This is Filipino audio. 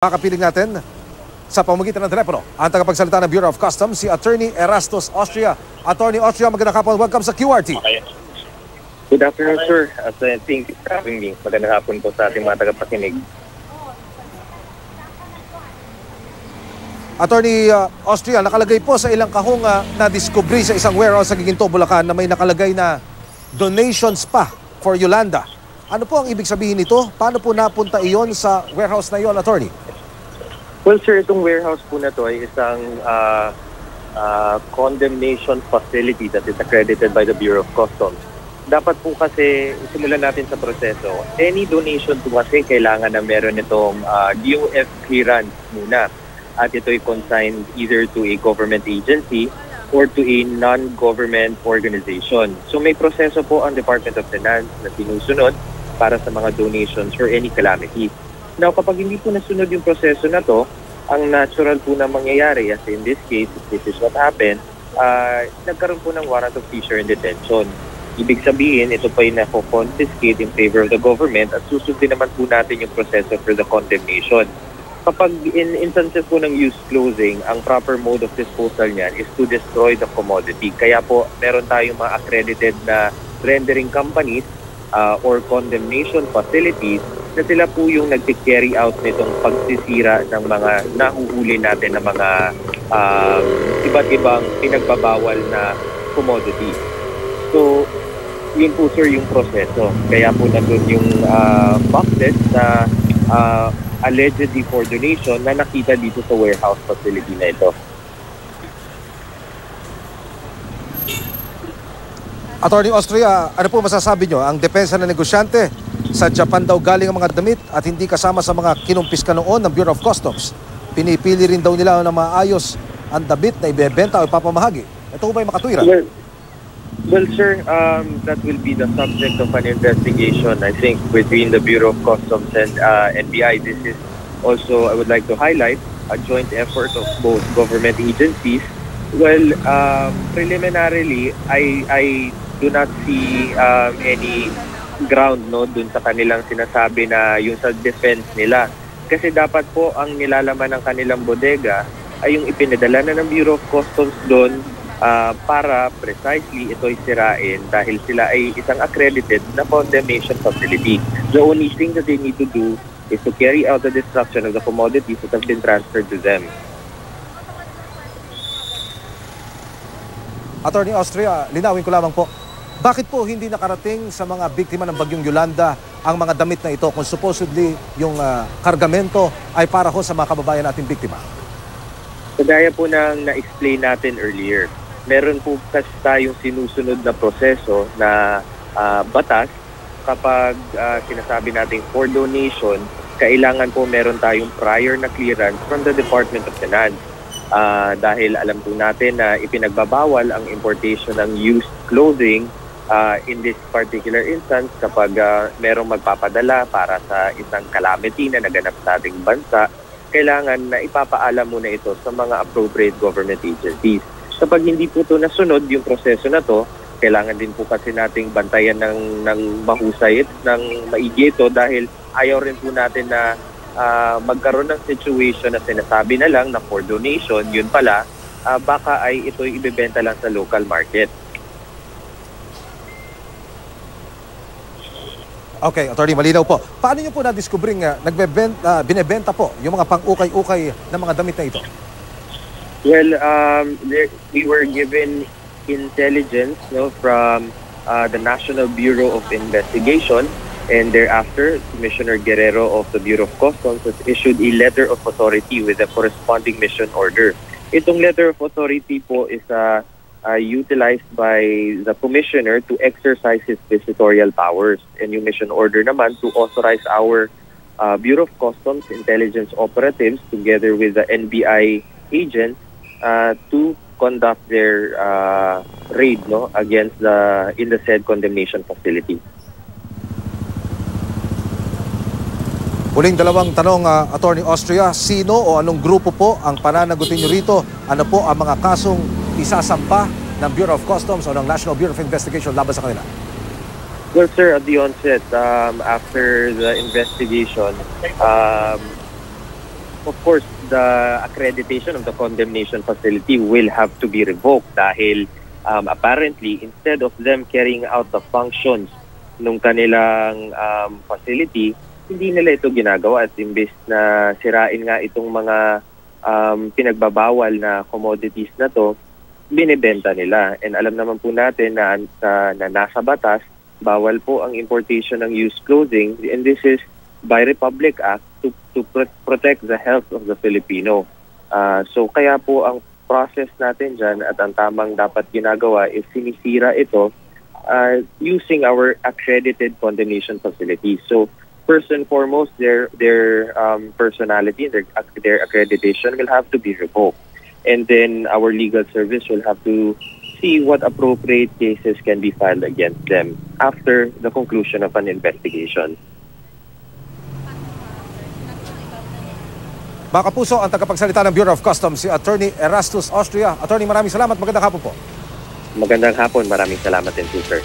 Makapiling natin sa pamamagitan ng telepono ang tagapagsalita ng Bureau of Customs, si Attorney Erastus Austria. Attorney Austria, magandang hapon. Welcome sa QRT. Okay. Good afternoon, sir. Thank you for having me. Magandang hapon po sa ating mga tagapakinig. Attorney Austria, nakalagay po sa ilang kahong na-discovery sa isang warehouse sa Giginto, Bulacan na may nakalagay na donations pa for Yolanda. Ano po ang ibig sabihin nito? Paano po napunta iyon sa warehouse na iyon, Attorney? Well, sir, itong warehouse po na to ay isang condemnation facility that is accredited by the Bureau of Customs. Dapat po kasi, simulan natin sa proseso, any donation po kasi kailangan na meron itong DOF clearance muna. At ito ay consigned either to a government agency or to a non-government organization. So may proseso po ang Department of Finance na sinusunod para sa mga donations for any calamity. Now, kapag hindi po nasunod yung proseso na to, ang natural po na mangyayari, as in this case, this is what happened, nagkaroon po ng warrant of seizure and detention. Ibig sabihin, ito pa yung na-confiscate in favor of the government at susundin naman po natin yung proseso for the condemnation. Kapag in instances po ng use closing, ang proper mode of disposal niyan is to destroy the commodity. Kaya po, meron tayong mga accredited na rendering companies or condemnation facilities na sila po yung nag-carry out nitong pagsisira ng mga nahuhuli natin ng mga iba't ibang pinagbabawal na commodity. So, yun po sir yung proseso. Kaya po nandun yung boxes na allegedly for donation na nakita dito sa warehouse facility na ito. Attorney Austria, ano po masasabi nyo? Ang depensa ng negosyante, sa Japan daw galing ang mga damit at hindi kasama sa mga kinumpiska noon ng Bureau of Customs. Pinipili rin daw nila na maayos ang damit na ibebenta o ipapamahagi. Ito ba yung makatwiran? Well, sir, that will be the subject of an investigation, I think, between the Bureau of Customs and NBI. This is also, I would like to highlight, a joint effort of both government agencies. Well, preliminarily, I do not see any ground dun sa kanilang sinasabi na yung sa defense nila. Kasi dapat po ang nilalaman ng kanilang bodega ay yung ipinadala na ng Bureau of Customs doon para precisely ito'y sirain dahil sila ay isang accredited na condemnation facility. The only thing that they need to do is to carry out the destruction of the commodities that have been transferred to them. Attorney Austria, linawin ko lamang po, bakit po hindi nakarating sa mga biktima ng Bagyong Yolanda ang mga damit na ito kung supposedly yung kargamento ay para ho sa mga kababayan nating biktima? Kagaya po ng na-explain natin earlier, meron po kasi tayong sinusunod na proseso na batas kapag sinasabi natin for donation, kailangan po meron tayong prior na clearance from the Department of Finance. Dahil alam po natin na ipinagbabawal ang importation ng used clothing in this particular instance kapag merong magpapadala para sa isang calamity na naganap sa ating bansa, kailangan na ipapaalam muna ito sa mga appropriate government agencies. Kapag hindi po ito nasunod yung proseso na to, kailangan din po kasi nating bantayan ng mahusay, ng maigi ito dahil ayaw rin po natin na magkaroon ng situation na sinasabi na lang na for donation, yun pala, baka ay ito'y ibebenta lang sa local market. Okay, Attorney, malinaw po. Paano nyo po na-discovering binebenta po yung mga pang-ukay-ukay na mga damit na ito? Well, we were given intelligence from the National Bureau of Investigation, and thereafter, Commissioner Guerrero of the Bureau of Customs has issued a letter of authority with a corresponding mission order. Itong letter of authority po is utilized by the Commissioner to exercise his visitorial powers. And yung mission order naman to authorize our Bureau of Customs intelligence operatives together with the NBI agents to conduct their raid against in the said condemnation facility. Huling dalawang tanong, Attorney Austria, sino o anong grupo po ang pananagutin nyo rito? Ano po ang mga kasong isasampa ng Bureau of Customs o ng National Bureau of Investigation laban sa kanila? Well, sir, at the onset, after the investigation, of course, the accreditation of the condemnation facility will have to be revoked dahil apparently, instead of them carrying out the functions nung kanilang facility, hindi nila ito ginagawa at imbes na sirain nga itong mga pinagbabawal na commodities na to, binibenta nila. And alam naman po natin na nasa batas, bawal po ang importation ng used clothing, and this is by Republic Act to protect the health of the Filipino. So kaya po ang process natin dyan at ang tamang dapat ginagawa is sinisira ito using our accredited condemnation facilities. So first and foremost, their personality, their accreditation will have to be revoked. And then our legal service will have to see what appropriate cases can be filed against them after the conclusion of an investigation. Mga kapuso, ang tagapagsalita ng Bureau of Customs, si Attorney Erastus Austria. Attorney, maraming salamat. Magandang hapon po. Magandang hapon. Maraming salamat din po, sir.